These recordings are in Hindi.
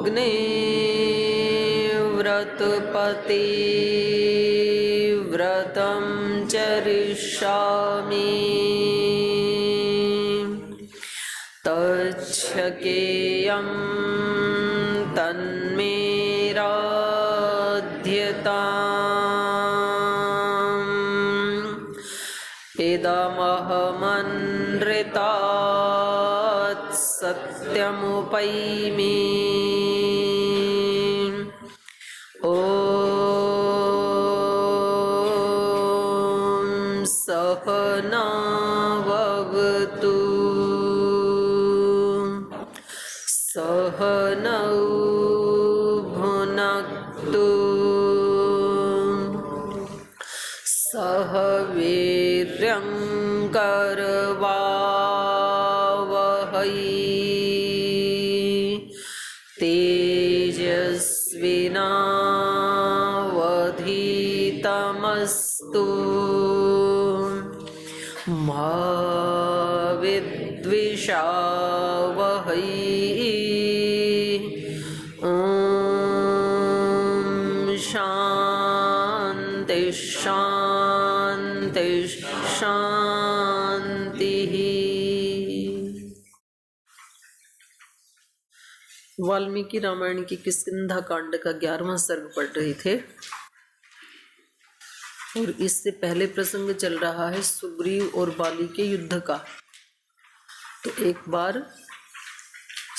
अग्ने व्रतपते व्रतं चरिष्यामि तच्छकेयं तन्मे राध्यताम् इदमहमनृतात् सत्यमुपैमि ॐ सहनाववतु सहनौ भुनक्तु सह वीर्यं करवावहै तेजस्विनावधीतमस्तु मा विद्विषावहै शांति शांति शांति। वाल्मीकि रामायण की किष्किंधा कांड का 11वां सर्ग पढ़ रहे थे और इससे पहले प्रसंग चल रहा है सुग्रीव और बाली के युद्ध का। तो एक बार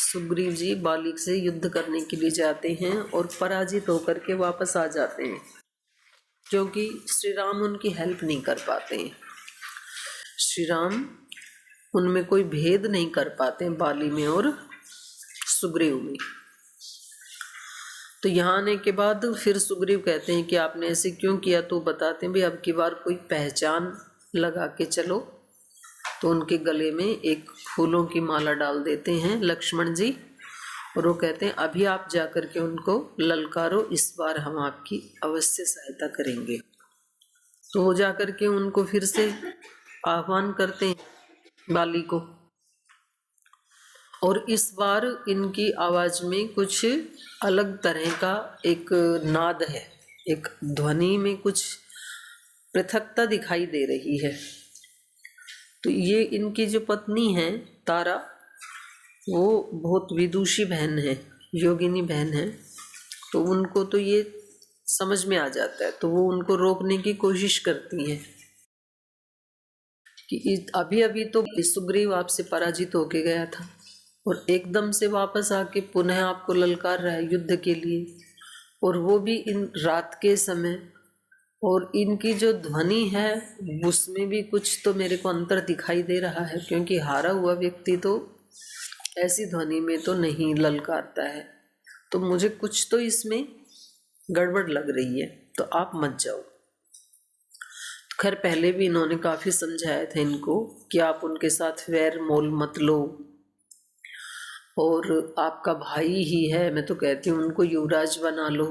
सुग्रीव जी बाली से युद्ध करने के लिए जाते हैं और पराजित होकर के वापस आ जाते हैं क्योंकि श्री राम उनकी हेल्प नहीं कर पाते हैं। श्री राम उनमें कोई भेद नहीं कर पाते बाली में और सुग्रीव में। तो यहाँ आने के बाद फिर सुग्रीव कहते हैं कि आपने ऐसे क्यों किया, तो बताते हैं भाई अब की बार कोई पहचान लगा के चलो। तो उनके गले में एक फूलों की माला डाल देते हैं लक्ष्मण जी और वो कहते हैं अभी आप जाकर के उनको ललकारो, इस बार हम आपकी अवश्य सहायता करेंगे। तो वो जाकर के उनको फिर से आह्वान करते हैं बाली को और इस बार इनकी आवाज में कुछ अलग तरह का एक नाद है, एक ध्वनि में कुछ पृथकता दिखाई दे रही है। तो ये इनकी जो पत्नी है तारा, वो बहुत विदुषी बहन है, योगिनी बहन है, तो उनको तो ये समझ में आ जाता है। तो वो उनको रोकने की कोशिश करती हैं कि अभी अभी तो सुग्रीव आपसे पराजित होके गया था और एकदम से वापस आके पुनः आपको ललकार रहा है युद्ध के लिए, और वो भी इन रात के समय। और इनकी जो ध्वनि है उसमें भी कुछ तो मेरे को अंतर दिखाई दे रहा है, क्योंकि हारा हुआ व्यक्ति तो ऐसी ध्वनि में तो नहीं ललकारता है। तो मुझे कुछ तो इसमें गड़बड़ लग रही है, तो आप मत जाओ। खैर पहले भी इन्होंने काफी समझाया था इनको कि आप उनके साथ वैर मोल मत लो, और आपका भाई ही है, मैं तो कहती हूँ उनको युवराज बना लो।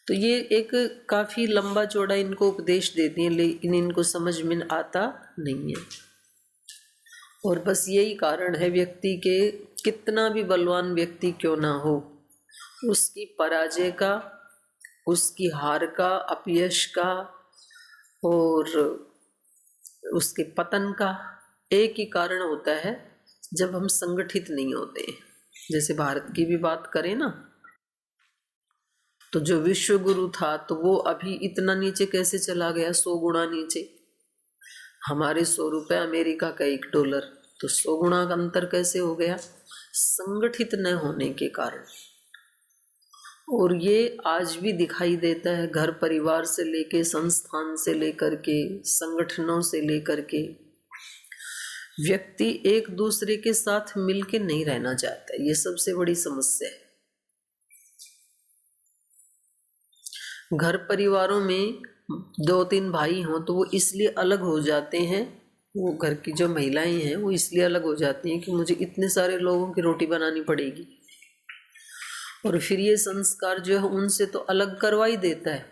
तो ये एक काफी लंबा चौड़ा इनको उपदेश देती हैं, लेकिन इनको समझ में आता नहीं है। और बस यही कारण है व्यक्ति के, कितना भी बलवान व्यक्ति क्यों ना हो, उसकी पराजय का, उसकी हार का, अपयश का और उसके पतन का एक ही कारण होता है, जब हम संगठित नहीं होते। जैसे भारत की भी बात करें ना, तो जो विश्व गुरु था तो वो अभी इतना नीचे कैसे चला गया, 100 गुना नीचे। हमारे 100 रुपये अमेरिका का $1, तो 100 गुना का अंतर कैसे हो गया, संगठित न होने के कारण। और ये आज भी दिखाई देता है, घर परिवार से लेके, संस्थान से लेकर के, संगठनों से लेकर के, व्यक्ति एक दूसरे के साथ मिलके नहीं रहना चाहता। ये सबसे बड़ी समस्या है। घर परिवारों में 2-3 भाई हों तो वो इसलिए अलग हो जाते हैं, वो घर की जो महिलाएं हैं वो इसलिए अलग हो जाती हैं कि मुझे इतने सारे लोगों की रोटी बनानी पड़ेगी, और फिर ये संस्कार जो है उनसे तो अलग करवा ही देता है।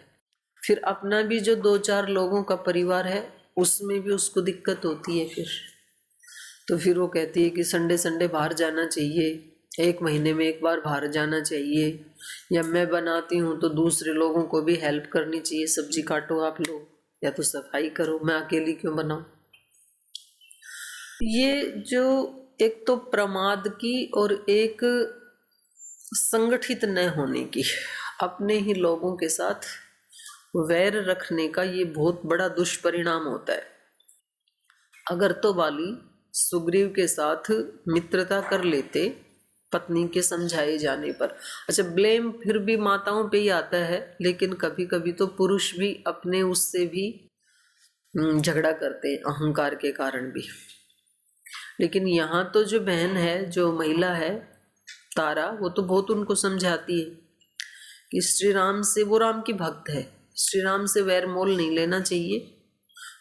फिर अपना भी जो 2-4 लोगों का परिवार है उसमें भी उसको दिक्कत होती है। फिर तो फिर वो कहती है कि संडे संडे बाहर जाना चाहिए, 1 महीने में एक बार बाहर जाना चाहिए, या मैं बनाती हूँ तो दूसरे लोगों को भी हेल्प करनी चाहिए, सब्जी काटो आप लोग, या तो सफाई करो, मैं अकेली क्यों बनाऊं। ये जो एक तो प्रमाद की और एक संगठित न होने की, अपने ही लोगों के साथ वैर रखने का ये बहुत बड़ा दुष्परिणाम होता है। अगर तो वाली सुग्रीव के साथ मित्रता कर लेते पत्नी के समझाए जाने पर। अच्छा, ब्लेम फिर भी माताओं पे ही आता है, लेकिन कभी कभी तो पुरुष भी अपने उससे भी झगड़ा करते हैं, अहंकार के कारण भी। लेकिन यहाँ तो जो बहन है, जो महिला है तारा, वो तो बहुत उनको समझाती है कि श्री राम से, वो राम की भक्त है, श्री राम से वैर मोल नहीं लेना चाहिए,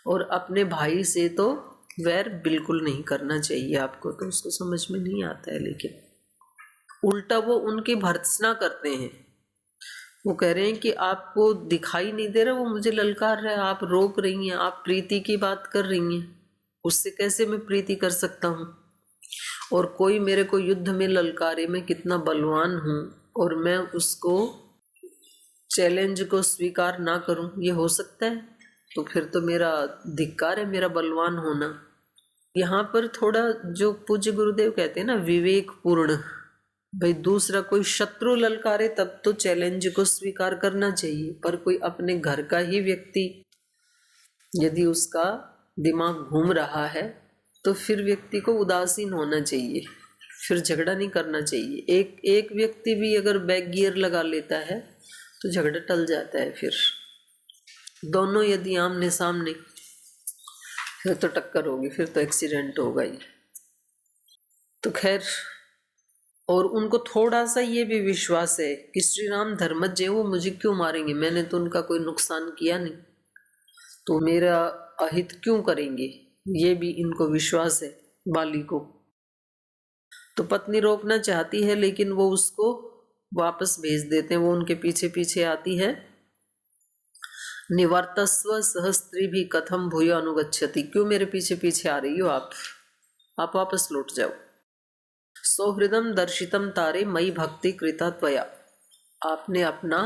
और अपने भाई से तो वैर बिल्कुल नहीं करना चाहिए आपको। तो उसको समझ में नहीं आता है, लेकिन उल्टा वो उनकी भर्त्सना करते हैं। वो कह रहे हैं कि आपको दिखाई नहीं दे रहा, वो मुझे ललकार रहा है, आप रोक रही हैं, आप प्रीति की बात कर रही हैं, उससे कैसे मैं प्रीति कर सकता हूँ। और कोई मेरे को युद्ध में ललकारे, मैं कितना बलवान हूँ, और मैं उसको चैलेंज को स्वीकार ना करूँ, ये हो सकता है? तो फिर तो मेरा धिक्कार है, मेरा बलवान होना। यहाँ पर थोड़ा जो पूज्य गुरुदेव कहते हैं ना, विवेक पूर्ण, भाई दूसरा कोई शत्रु ललकारे तब तो चैलेंज को स्वीकार करना चाहिए, पर कोई अपने घर का ही व्यक्ति यदि उसका दिमाग घूम रहा है तो फिर व्यक्ति को उदासीन होना चाहिए, फिर झगड़ा नहीं करना चाहिए। एक व्यक्ति भी अगर बैक गियर लगा लेता है तो झगड़ा टल जाता है। फिर दोनों यदि आमने सामने, फिर तो टक्कर होगी, फिर तो एक्सीडेंट होगा ही। तो खैर, और उनको थोड़ा सा ये भी विश्वास है कि श्री राम धर्मज्ञ हैं, वो मुझे क्यों मारेंगे, मैंने तो उनका कोई नुकसान किया नहीं, तो मेरा अहित क्यों करेंगे, ये भी इनको विश्वास है बाली को। तो पत्नी रोकना चाहती है, लेकिन वो उसको वापस भेज देते हैं, वो उनके पीछे पीछे आती है। निवर्तस्व सहस्त्री भी कथम भूय अनुगच्छति, क्यों मेरे पीछे पीछे आ रही हो आप वापस लौट जाओ। सौहृदम दर्शितम तारे मई भक्ति कृता त्वया, आपने अपना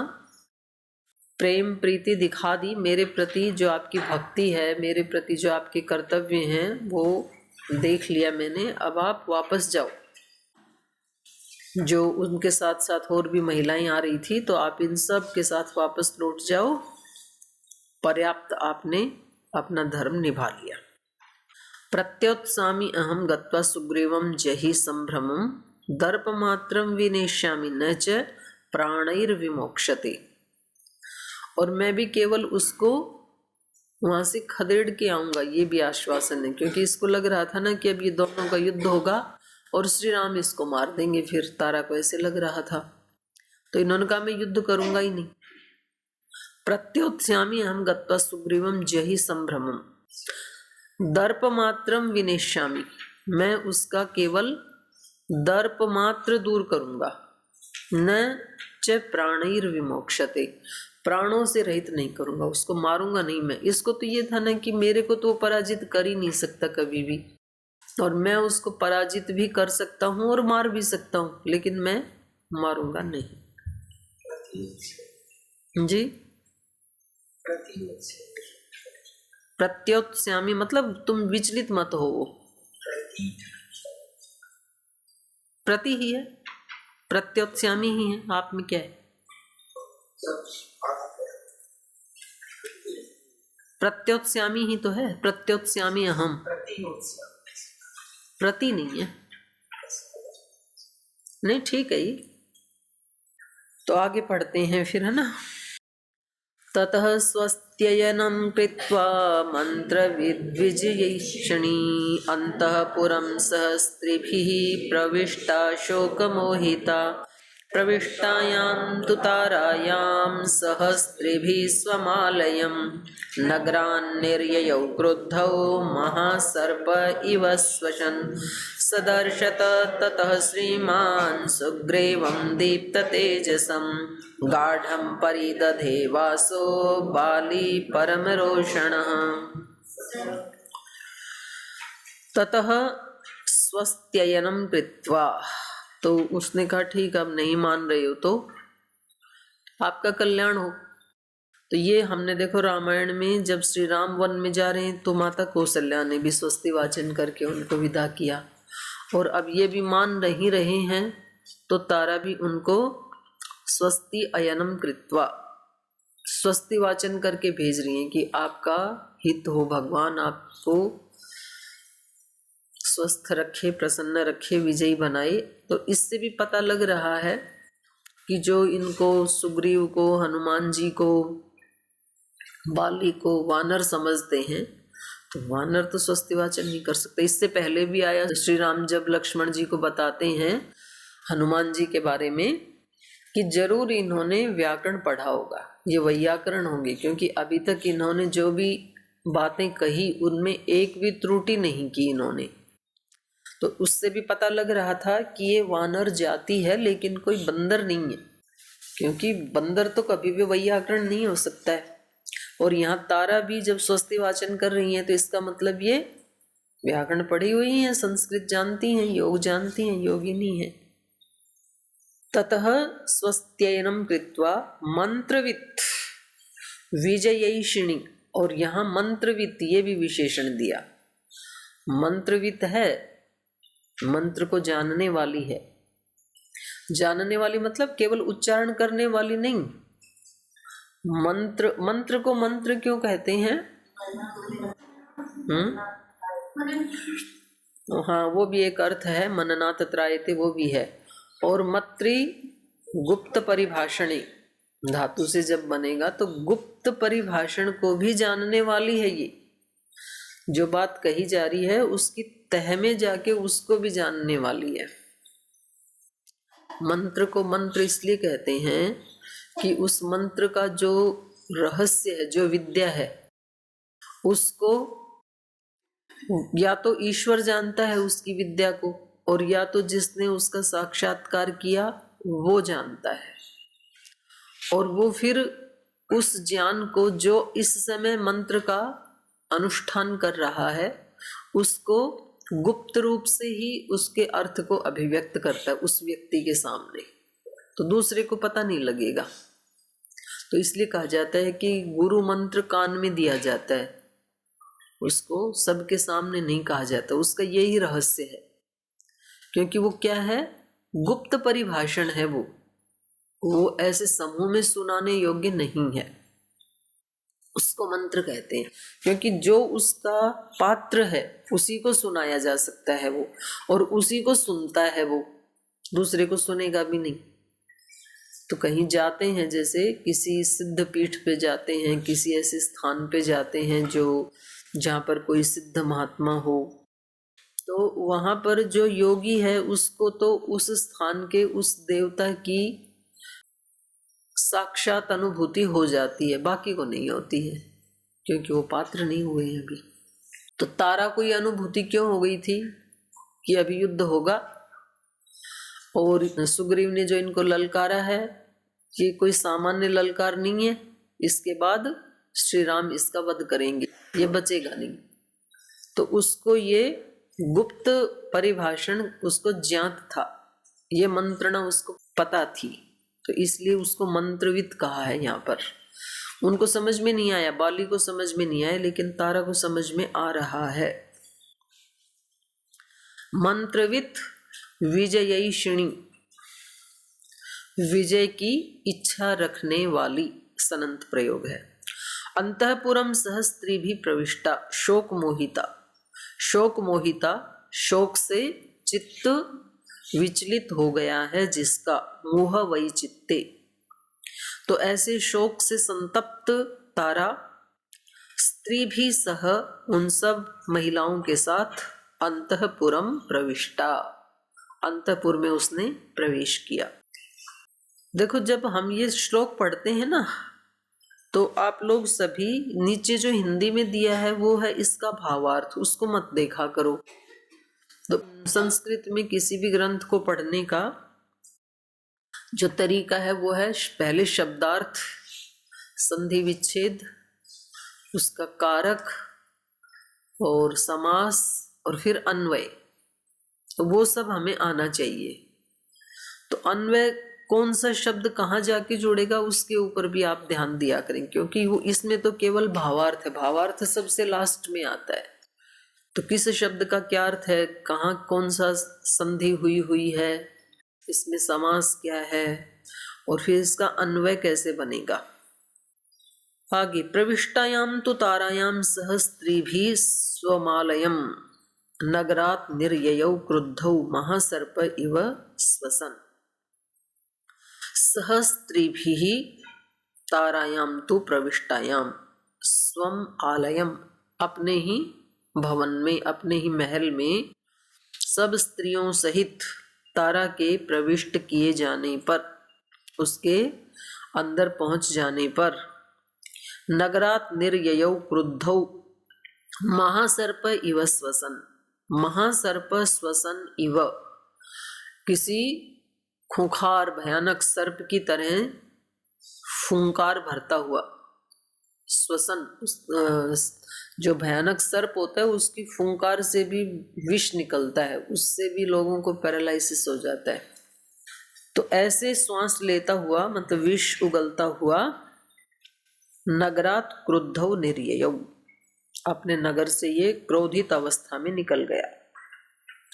प्रेम प्रीति दिखा दी मेरे प्रति, जो आपकी भक्ति है, मेरे प्रति जो आपके कर्तव्य हैं, वो देख लिया मैंने, अब आप वापस जाओ। जो उनके साथ साथ और भी महिलाएं आ रही थी, तो आप इन सब के साथ वापस लौट जाओ, पर्याप्त, आपने अपना धर्म निभा लिया। प्रत्योत्सामी अहम गत्वा सुग्रीवम जहि संभ्रमम दर्पमात्रम विनेष्यामि न च प्राणैर्विमोक्षते, और मैं भी केवल उसको वहां से खदेड़ के आऊंगा, ये भी आश्वासन है। क्योंकि इसको लग रहा था ना कि अब ये दोनों का युद्ध होगा और श्री राम इसको मार देंगे, फिर तारा को ऐसे लग रहा था, तो इन्होंने कहा मैं युद्ध करूंगा ही नहीं। प्रत्योत्स्यामि अहम गत्वा सुग्रीवम जहि संभ्रमम दर्प मात्रम विनेष्यामि, मैं उसका केवल दर्प मात्र दूर करूंगा, न च प्राणैर विमोक्षते, प्राणों से रहित नहीं करूंगा, उसको मारूंगा नहीं मैं। इसको तो ये था ना कि मेरे को तो पराजित कर ही नहीं सकता कभी भी, और मैं उसको पराजित भी कर सकता हूँ और मार भी सकता हूँ, लेकिन मैं मारूंगा नहीं। जी, प्रत्योत्स्यामी मतलब तुम विचलित मत हो, वो प्रति ही है, प्रत्योत्स्यामी ही है, आप में क्या है, प्रत्योत्स्यामी ही तो है, प्रत्योत्स्यामी अहम, प्रति नहीं है, नहीं ठीक है ये। तो आगे पढ़ते हैं फिर, है ना। ततः स्वस्त्ययनं कृत्वा मन्त्रविद्विजयैक्षणी अन्तःपुरं सहस्त्रिभिः प्रविष्टा शोकमोहिता, प्रविष्टायां तु तारायां सहस्त्रिभिः स्वमालयं नगरान्निर्ययौ क्रुद्धौ महासर्प इव स्वशन् सदर्शत ततः श्रीमान् सुग्रीवं दीप्ततेजसं गाढं परिदधे वासो बाली परमरोषणः। ततः स्वस्त्ययनं कृत्वा, तो उसने कहा ठीक, अब नहीं मान रहे हो तो आपका कल्याण हो। तो ये हमने देखो रामायण में जब श्री राम वन में जा रहे हैं तो माता कौशल्या ने भी स्वस्ति वाचन करके उनको विदा किया, और अब ये भी मान नहीं रहे हैं तो तारा भी उनको स्वस्ति अयनम कृत्वा स्वस्ति वाचन करके भेज रही हैं कि आपका हित हो, भगवान आपको स्वस्थ रखे, प्रसन्न रखे, विजयी बनाए। तो इससे भी पता लग रहा है कि जो इनको सुग्रीव को, हनुमान जी को, बाली को वानर समझते हैं, तो वानर तो स्वस्ति वाचन नहीं कर सकते। इससे पहले भी आया, श्री राम जब लक्ष्मण जी को बताते हैं हनुमान जी के बारे में कि जरूर इन्होंने व्याकरण पढ़ा होगा, ये वैयाकरण होंगे, क्योंकि अभी तक इन्होंने जो भी बातें कही उनमें एक भी त्रुटि नहीं की इन्होंने। तो उससे भी पता लग रहा था कि ये वानर जाति है, लेकिन कोई बंदर नहीं है, क्योंकि बंदर तो कभी भी वैयाकरण नहीं हो सकता है। और यहाँ तारा भी जब स्वस्ति वाचन कर रही हैं तो इसका मतलब ये व्याकरण पढ़ी हुई हैं, संस्कृत जानती हैं, योग जानती हैं, योगिनी हैं। ततः स्वस्त्ययनम कृत्वा मंत्रवित् विजयैषिणी, और यहाँ मंत्रवित् ये भी विशेषण दिया। मंत्रवित् है, मंत्र को जानने वाली है। जानने वाली मतलब केवल उच्चारण करने वाली नहीं। मंत्र को मंत्र क्यों कहते हैं? हाँ, वो भी एक अर्थ है, मननात् त्रायते, वो भी है। और मत्री गुप्त परिभाषणे, धातु से जब बनेगा तो गुप्त परिभाषण को भी जानने वाली है। ये जो बात कही जा रही है उसकी तह में जाके उसको भी जानने वाली है। मंत्र को मंत्र इसलिए कहते हैं कि उस मंत्र का जो रहस्य है, जो विद्या है, उसको या तो ईश्वर जानता है उसकी विद्या को, और या तो जिसने उसका साक्षात्कार किया वो जानता है। और वो फिर उस ज्ञान को जो इस समय मंत्र का अनुष्ठान कर रहा है उसको गुप्त रूप से ही उसके अर्थ को अभिव्यक्त करता है उस व्यक्ति के सामने, तो दूसरे को पता नहीं लगेगा। तो इसलिए कहा जाता है कि गुरु मंत्र कान में दिया जाता है, उसको सबके सामने नहीं कहा जाता। उसका यही रहस्य है, क्योंकि वो क्या है, गुप्त परिभाषण है। वो ऐसे समूह में सुनाने योग्य नहीं है, उसको मंत्र कहते हैं। क्योंकि जो उसका पात्र है उसी को सुनाया जा सकता है वो, और उसी को सुनता है वो, दूसरे को सुनेगा भी नहीं। तो कहीं जाते हैं, जैसे किसी सिद्ध पीठ पे जाते हैं, किसी ऐसे स्थान पे जाते हैं जो जहाँ पर कोई सिद्ध महात्मा हो, तो वहाँ पर जो योगी है उसको तो उस स्थान के उस देवता की साक्षात अनुभूति हो जाती है, बाकी को नहीं होती है, क्योंकि वो पात्र नहीं हुए हैं अभी। तो तारा को ये अनुभूति क्यों हो गई थी कि अभी युद्ध होगा, और सुग्रीव ने जो इनको ललकारा है ये कोई सामान्य ललकार नहीं है, इसके बाद श्री राम इसका वध करेंगे, ये बचेगा नहीं। तो उसको ये गुप्त परिभाषण उसको ज्ञात था, ये मंत्रणा उसको पता थी, तो इसलिए उसको मंत्रविद कहा है। यहाँ पर उनको समझ में नहीं आया, बाली को समझ में नहीं आया, लेकिन तारा को समझ में आ रहा है। मंत्रविद विजयैषिणी, विजय की इच्छा रखने वाली सनंत प्रयोग है। अंतःपुरम सह स्त्री भी प्रविष्टा शोक मोहिता, शोक मोहिता शोक से चित्त विचलित हो गया है जिसका, मोह वही चित्ते। तो ऐसे शोक से संतप्त तारा स्त्री भी सह उन सब महिलाओं के साथ अंतःपुरम प्रविष्टा, अंतःपुर में उसने प्रवेश किया। देखो, जब हम ये श्लोक पढ़ते हैं ना, तो आप लोग सभी नीचे जो हिंदी में दिया है वो है इसका भावार्थ, उसको मत देखा करो। तो संस्कृत में किसी भी ग्रंथ को पढ़ने का जो तरीका है वो है पहले शब्दार्थ, संधि विच्छेद, उसका कारक और समास, और फिर अन्वय, तो वो सब हमें आना चाहिए। तो अन्वय कौन सा शब्द कहाँ जाके जुड़ेगा उसके ऊपर भी आप ध्यान दिया करें, क्योंकि वो इसमें तो केवल भावार्थ है, भावार्थ सबसे लास्ट में आता है। तो किस शब्द का क्या अर्थ है, कहाँ कौन सा संधि हुई है, इसमें समास क्या है, और फिर इसका अन्वय कैसे बनेगा। आगे, प्रविष्टायाम तो तारायाम सह स्त्रीभिः स्वमालयम नगरात निर्ययौ क्रुद्धौ महासर्प इव स्वसन। सह स्त्रीभिः तारायाम तो प्रविष्टायाम स्वम आलयम, अपने ही भवन में, अपने ही महल में सब स्त्रियों सहित तारा के प्रविष्ट किए जाने पर, उसके अंदर पहुंच जाने पर, नगरात निर्ययौ क्रुद्धौ महासर्प इव स्वसन, महासर्प स्वसन इव, किसी खूंखार भयानक सर्प की तरह फूंकार भरता हुआ। स्वसन, जो भयानक सर्प होता है उसकी फूंकार से भी विष निकलता है, उससे भी लोगों को पैरालिसिस हो जाता है। तो ऐसे श्वास लेता हुआ, मतलब विष उगलता हुआ, नगरात क्रुद्धौ निर्ययौ, अपने नगर से ये क्रोधित अवस्था में निकल गया।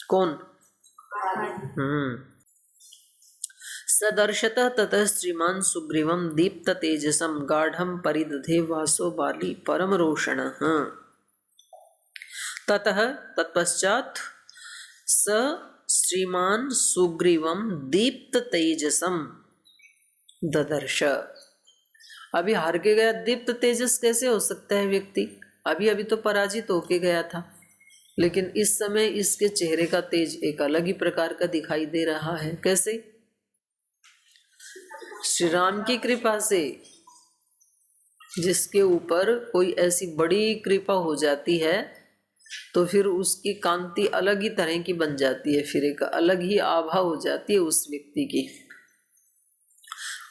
कौन? सदर्शतः ततः श्रीमान सुग्रीवं दीप्त तेजसम गाढ़ं परिदधे वासो बाली परम रोषणः। ततः, तत्पश्चात, स श्रीमान सुग्रीवम दीप्त तेजसम ददर्श। अभी हार के गया, दीप्त तेजस कैसे हो सकता है व्यक्ति? अभी अभी तो पराजित होके गया था, लेकिन इस समय इसके चेहरे का तेज एक अलग ही प्रकार का दिखाई दे रहा है। कैसे? श्री राम की कृपा से जिसके ऊपर कोई ऐसी बड़ी कृपा हो जाती है तो फिर उसकी कांति अलग ही तरह की बन जाती है, फिर एक अलग ही आभा हो जाती है उस व्यक्ति की।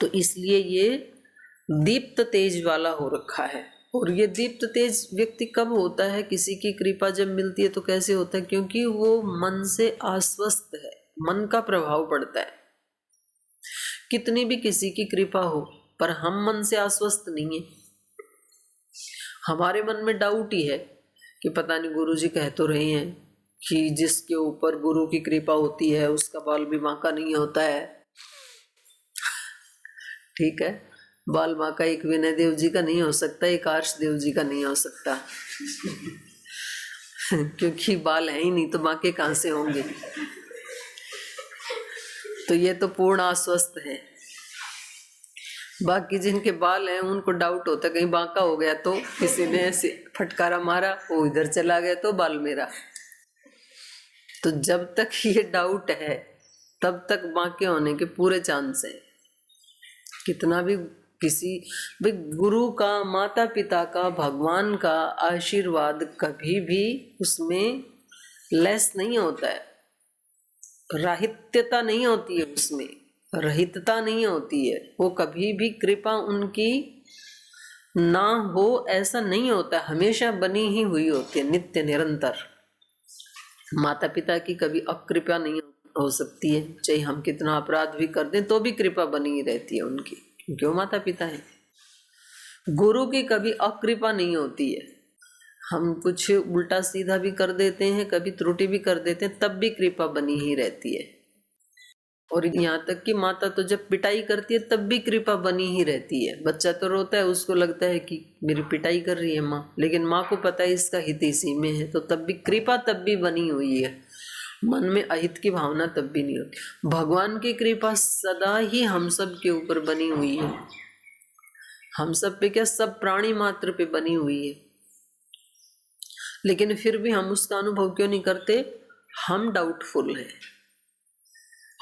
तो इसलिए ये दीप्त तेज वाला हो रखा है। और ये दीप्त तेज व्यक्ति कब होता है? किसी की कृपा जब मिलती है तो कैसे होता है? क्योंकि वो मन से आश्वस्त है, मन का प्रभाव पड़ता है। कितनी भी किसी की कृपा हो, पर हम मन से आश्वस्त नहीं है, हमारे मन में डाउट ही है कि पता नहीं, गुरु जी कह तो रहे हैं कि जिसके ऊपर गुरु की कृपा होती है उसका बाल भी बांका नहीं होता है। ठीक है, बाल बांका एक विनय देव जी का नहीं हो सकता, एक आर्ष देव जी का नहीं हो सकता क्योंकि बाल है ही नहीं तो बांके कहाँ से होंगे। तो ये तो पूर्ण आश्वस्त है। बाकी जिनके बाल हैं उनको डाउट होता है कहीं बांका हो गया तो, किसी ने ऐसे फटकारा मारा, वो इधर चला गया तो बाल मेरा। तो जब तक ये डाउट है तब तक बांके होने के पूरे चांस है। कितना भी किसी भी गुरु का, माता पिता का, भगवान का आशीर्वाद कभी भी उसमें लेस नहीं होता है, राहित्यता नहीं होती है उसमें, रहितता नहीं होती है। वो कभी भी कृपा उनकी ना हो ऐसा नहीं होता, हमेशा बनी ही हुई होती है, नित्य निरंतर। माता पिता की कभी अकृपा नहीं हो सकती है, चाहे हम कितना अपराध भी कर दें तो भी कृपा बनी ही रहती है उनकी, क्योंकि वो माता पिता है। गुरु की कभी अकृपा नहीं होती है, हम कुछ उल्टा सीधा भी कर देते हैं, कभी त्रुटि भी कर देते हैं, तब भी कृपा बनी ही रहती है। और यहाँ तक कि माता तो जब पिटाई करती है तब भी कृपा बनी ही रहती है। बच्चा तो रोता है, उसको लगता है कि मेरी पिटाई कर रही है माँ, लेकिन माँ को पता है इसका हित इसी में है, तो तब भी कृपा तब भी बनी हुई है, मन में अहित की भावना तब भी नहीं होती। भगवान की कृपा सदा ही हम सब के ऊपर बनी हुई है, हम सब पे क्या, सब प्राणी मात्र पे बनी हुई है, लेकिन फिर भी हम उसका अनुभव क्यों नहीं करते? हम डाउटफुल हैं,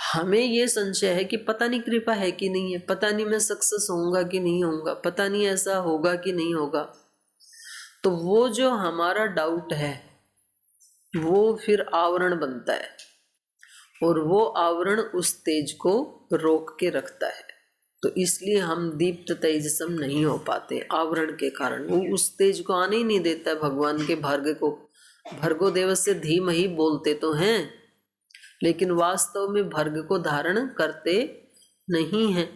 हमें ये संशय है कि पता नहीं कृपा है कि नहीं है, पता नहीं मैं सक्सेस होऊंगा कि नहीं होऊंगा, पता नहीं ऐसा होगा कि नहीं होगा। तो वो जो हमारा डाउट है वो फिर आवरण बनता है, और वो आवरण उस तेज को रोक के रखता है। तो इसलिए हम दीप्त तेजसम नहीं हो पाते आवरण के कारण, वो उस तेज को आने ही नहीं देता है भगवान के भार्ग को। भर्गो देवस्य धीमहि बोलते तो हैं, लेकिन वास्तव में भर्ग को धारण करते नहीं हैं।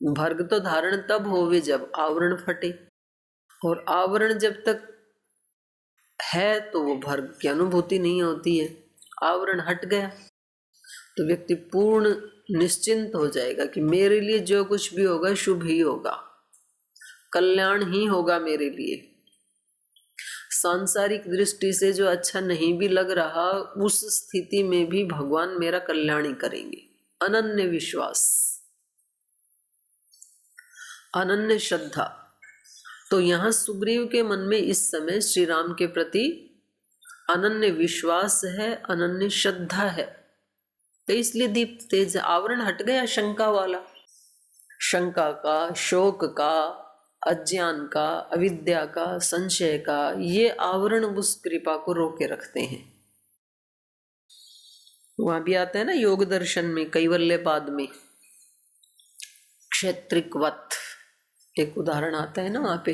भर्ग तो धारण तब होवे जब आवरण फटे, और आवरण जब तक है तो वो भर्ग की अनुभूति नहीं होती है। आवरण हट गया तो व्यक्ति पूर्ण निश्चिंत हो जाएगा कि मेरे लिए जो कुछ भी होगा शुभ ही होगा, कल्याण ही होगा मेरे लिए। सांसारिक दृष्टि से जो अच्छा नहीं भी लग रहा, उस स्थिति में भी भगवान मेरा कल्याण ही करेंगे। अनन्य विश्वास, अनन्य श्रद्धा। तो यहाँ सुग्रीव के मन में इस समय श्री राम के प्रति अनन्य विश्वास है, अनन्य श्रद्धा है। तो इसलिए दीप तेज, आवरण हट गया शंका वाला, शंका का, शोक का, अज्ञान का, अविद्या का, संशय का। ये आवरण उस कृपा को रोके रखते हैं। वहां भी आता है ना योग दर्शन में, कैवल्यपाद में, क्षेत्रिकवत एक उदाहरण आता है ना वहां पे।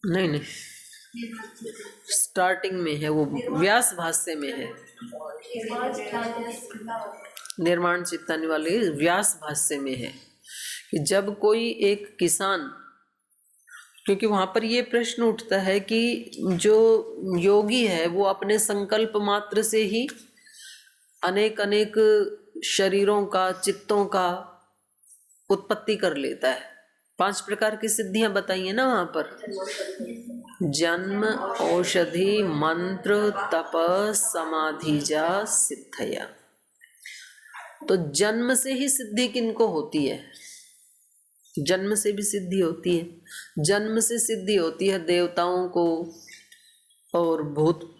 नहीं नहीं, स्टार्टिंग में है वो, व्यास भाष्य में है, निर्माण चित्ताने वाले व्यास भाष्य में है कि जब कोई एक किसान, क्योंकि वहां पर ये प्रश्न उठता है कि जो योगी है वो अपने संकल्प मात्र से ही अनेक अनेक शरीरों का, चित्तों का उत्पत्ति कर लेता है। 5 प्रकार की सिद्धियां बताई है ना वहां पर, जन्म, औषधि, मंत्र, तप, समाधिजा, सिद्धया। तो जन्म से ही सिद्धि किनको होती है? जन्म से भी सिद्धि होती है। जन्म से सिद्धि होती है देवताओं को और भूत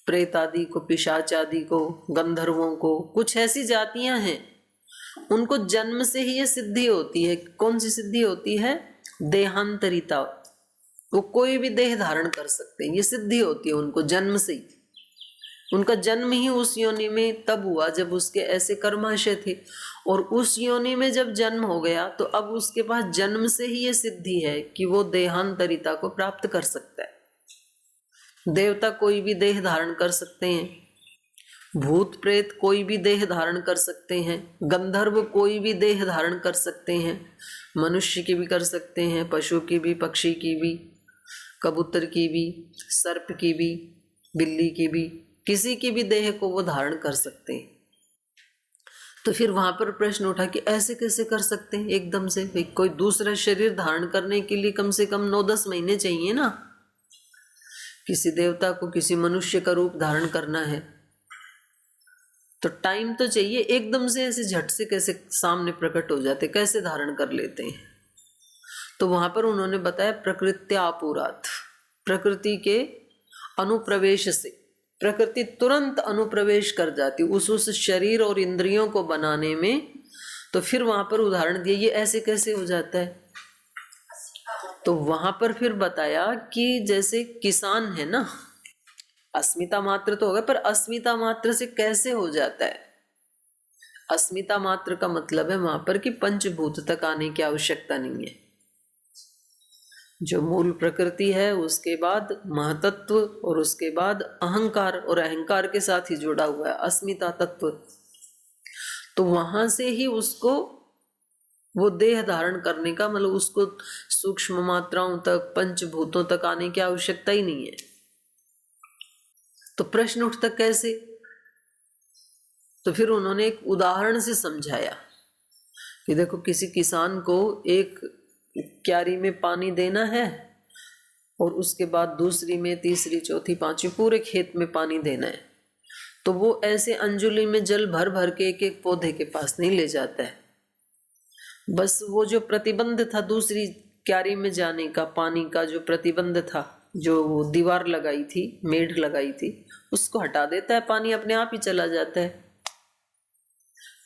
प्रेत आदि को, पिशाच आदि को, गंधर्वों को। कुछ ऐसी जातियां हैं उनको जन्म से ही ये सिद्धि होती है। कौन सी सिद्धि होती है? देहांतरिता। वो कोई भी देह धारण कर सकते हैं, ये सिद्धि होती है उनको जन्म से ही। उनका जन्म ही उस योनि में तब हुआ जब उसके ऐसे कर्माशय थे, और उस योनि में जब जन्म हो गया तो अब उसके पास जन्म से ही ये सिद्धि है कि वो देहांतरिता को प्राप्त कर सकता है। देवता कोई भी देह धारण कर सकते हैं, भूत प्रेत कोई भी देह धारण कर सकते हैं, गंधर्व कोई भी देह धारण कर सकते हैं, मनुष्य की भी कर सकते हैं, पशु की भी, पक्षी की भी, कबूतर की भी, सर्प की भी, बिल्ली की भी, किसी की भी देह को वो धारण कर सकते हैं। तो फिर वहां पर प्रश्न उठा कि ऐसे कैसे कर सकते हैं एकदम से? भाई कोई दूसरा शरीर धारण करने के लिए कम से कम 9-10 महीने चाहिए ना। किसी देवता को किसी मनुष्य का रूप धारण करना है तो टाइम तो चाहिए। एकदम से ऐसे झट से कैसे सामने प्रकट हो जाते, कैसे धारण कर लेते हैं? तो वहां पर उन्होंने बताया प्रकृत्यापुरात, प्रकृति के अनुप्रवेश से प्रकृति तुरंत अनुप्रवेश कर जाती उस शरीर और इंद्रियों को बनाने में। तो फिर वहां पर उदाहरण दिए, ये ऐसे कैसे हो जाता है? तो वहां पर फिर बताया कि जैसे किसान है ना, अस्मिता मात्र तो होगा, पर अस्मिता मात्र से कैसे हो जाता है? अस्मिता मात्र का मतलब है वहां पर कि पंचभूत तक आने की आवश्यकता नहीं है। जो मूल प्रकृति है, उसके बाद महतत्व, और उसके बाद अहंकार, और अहंकार के साथ ही जुड़ा हुआ है अस्मिता तत्व। तो वहां से ही उसको वो देह धारण करने का मतलब उसको सूक्ष्म मात्राओं तक, पंचभूतों तक आने की आवश्यकता ही नहीं है। तो प्रश्न उठता कैसे? तो फिर उन्होंने एक उदाहरण से समझाया कि देखो, किसी किसान को एक क्यारी में पानी देना है और उसके बाद दूसरी में, तीसरी, चौथी, पांचवी, पूरे खेत में पानी देना है। तो वो ऐसे अंजुली में जल भर भर के एक एक पौधे के पास नहीं ले जाता है। बस वो जो प्रतिबंध था दूसरी क्यारी में जाने का, पानी का जो प्रतिबंध था, जो वो दीवार लगाई थी, मेढ़ लगाई थी, उसको हटा देता है, पानी अपने आप ही चला जाता है।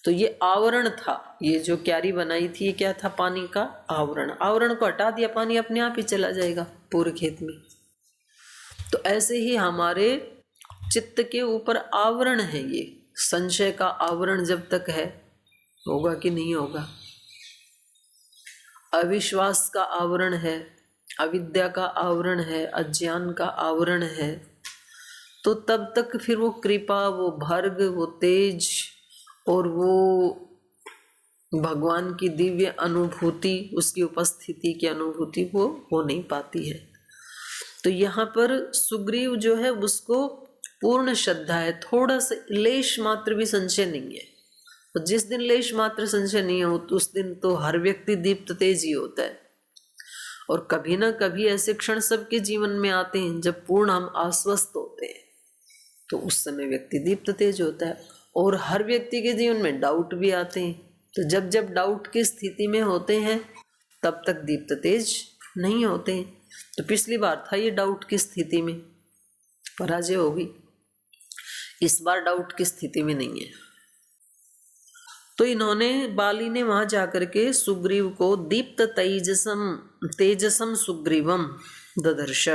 तो ये आवरण था, ये जो क्यारी बनाई थी ये क्या था? पानी का आवरण। आवरण को हटा दिया, पानी अपने आप ही चला जाएगा पूरे खेत में। तो ऐसे ही हमारे चित्त के ऊपर आवरण है, ये संशय का आवरण जब तक है, होगा कि नहीं होगा। अविश्वास का आवरण है, अविद्या का आवरण है, अज्ञान का आवरण है, तो तब तक फिर वो कृपा, वो भर्ग, वो तेज और वो भगवान की दिव्य अनुभूति, उसकी उपस्थिति की अनुभूति वो हो नहीं पाती है। तो यहाँ पर सुग्रीव जो है उसको पूर्ण श्रद्धा है, थोड़ा सा लेश मात्र भी संशय नहीं है। तो जिस दिन लेश मात्र संशय नहीं हो तो उस दिन तो हर व्यक्ति दीप्त तेज ही होता है। और कभी ना कभी ऐसे क्षण सबके जीवन में आते हैं जब पूर्ण हम आश्वस्त होते हैं, तो उस समय व्यक्ति दीप्त तेज होता है। और हर व्यक्ति के जीवन में डाउट भी आते हैं, तो जब जब डाउट की स्थिति में होते हैं तब तक दीप्त तेज नहीं होते हैं। तो पिछली बार था ये डाउट की स्थिति में, पराजय होगी। इस बार डाउट की स्थिति में नहीं है। तो इन्होंने, बाली ने वहां जाकर के सुग्रीव को दीप्त तेजसम सुग्रीवम ददर्श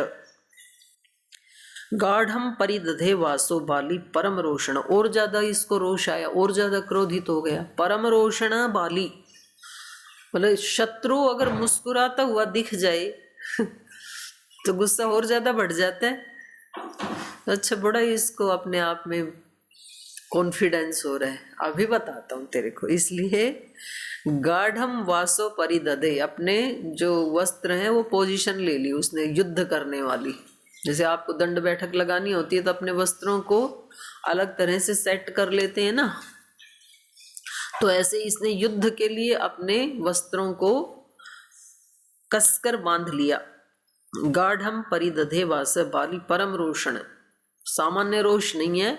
गाढ़म परिदधे वासो बाली परम रोषण। और ज्यादा इसको रोष आया, और ज्यादा क्रोधित हो गया। परम रोषण बाली, मतलब शत्रु अगर मुस्कुराता हुआ दिख जाए तो गुस्सा और ज्यादा बढ़ जाता है। अच्छा, बड़ा इसको अपने आप में कॉन्फिडेंस हो रहा है, अभी बताता हूँ तेरे को। इसलिए गाढ़म वासो परिदधे, अपने जो वस्त्र हैं वो पोजीशन ले ली उसने युद्ध करने वाली। जैसे आपको दंड बैठक लगानी होती है तो अपने वस्त्रों को अलग तरह से सेट कर लेते हैं ना, तो ऐसे इसने युद्ध के लिए अपने वस्त्रों को कसकर बांध लिया। गाढ़म परिदधे वास बाली परम रोषण, सामान्य रोष नहीं है,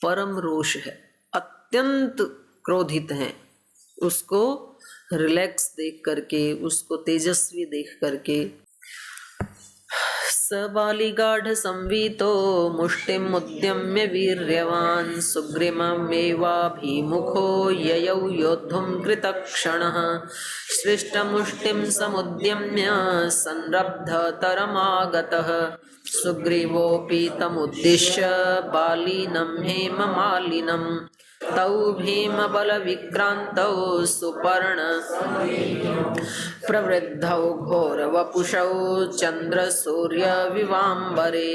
परम रोष है, अत्यंत क्रोधित हैं। उसको रिलैक्स देख करके, उसको तेजस्वी देख करके। बाली गाढ़ संवीतो मुष्टिम उद्यम्य वीर्यवान सुग्रीवमेवाभिमुखो ययौ योद्धुं कृतक्षणः सृष्टमुष्टिं समुद्यम्य संरब्धतरमागतः सुग्रीवोऽपि तमुद्दिश्य बालिनं हेममालिनं तौ भीमबलविक्रान्तौ सुपर्ण प्रवृद्धौ घोरवपुषौ चन्द्रसूर्यविवाम्बरे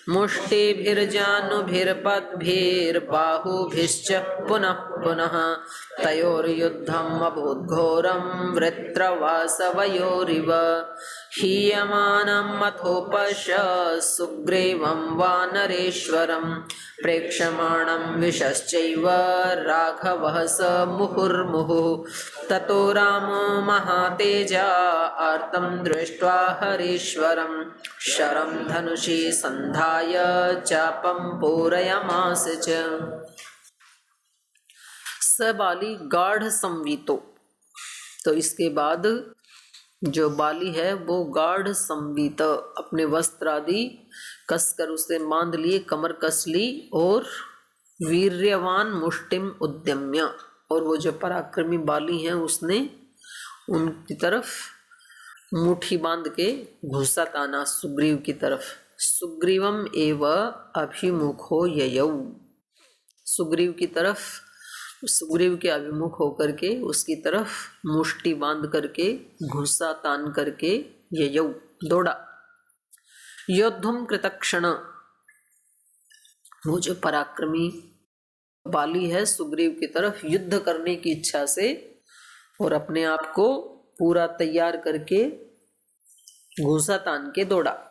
मुष्टिभिर्जानुभीर्पद्भिर्बाहुभिश्च पुनः पुनः तयोर्युद्धम् अभूद्घोरं वृत्रवासवयोरिव हीयमानं मथोपश्य सुग्रीवं वानरेश्वरं प्रेक्षमाणं विशश्चैव राघवः स मुहुर्मुहुः ततो रामो महातेजा आर्तं दृष्ट्वा हरीश्वरं शरं धनुषि संधाय चापं पूरयमास च। स बाली गाढ़ संवीतो, तो इसके बाद जो बाली है वो गाढ़ संवीत, अपने वस्त्र आदि कसकर उसे बांध लिए, कमर कस ली, और वीर्यवान मुष्टिम उद्यम्य, और वो जो पराक्रमी बाली हैं उसने उनकी तरफ मुट्ठी बांध के घुसा ताना सुग्रीव की तरफ। सुग्रीवम एव अभिमुखो ययौ, सुग्रीव की तरफ, सुग्रीव के अभिमुख होकर के उसकी तरफ मुष्टि बांध करके, घुसा तान करके, ययौ दौड़ा। योद्धुम कृतक्षण, वो जो पराक्रमी बाली है सुग्रीव की तरफ युद्ध करने की इच्छा से और अपने आप को पूरा तैयार करके घुसा तान के दौड़ा।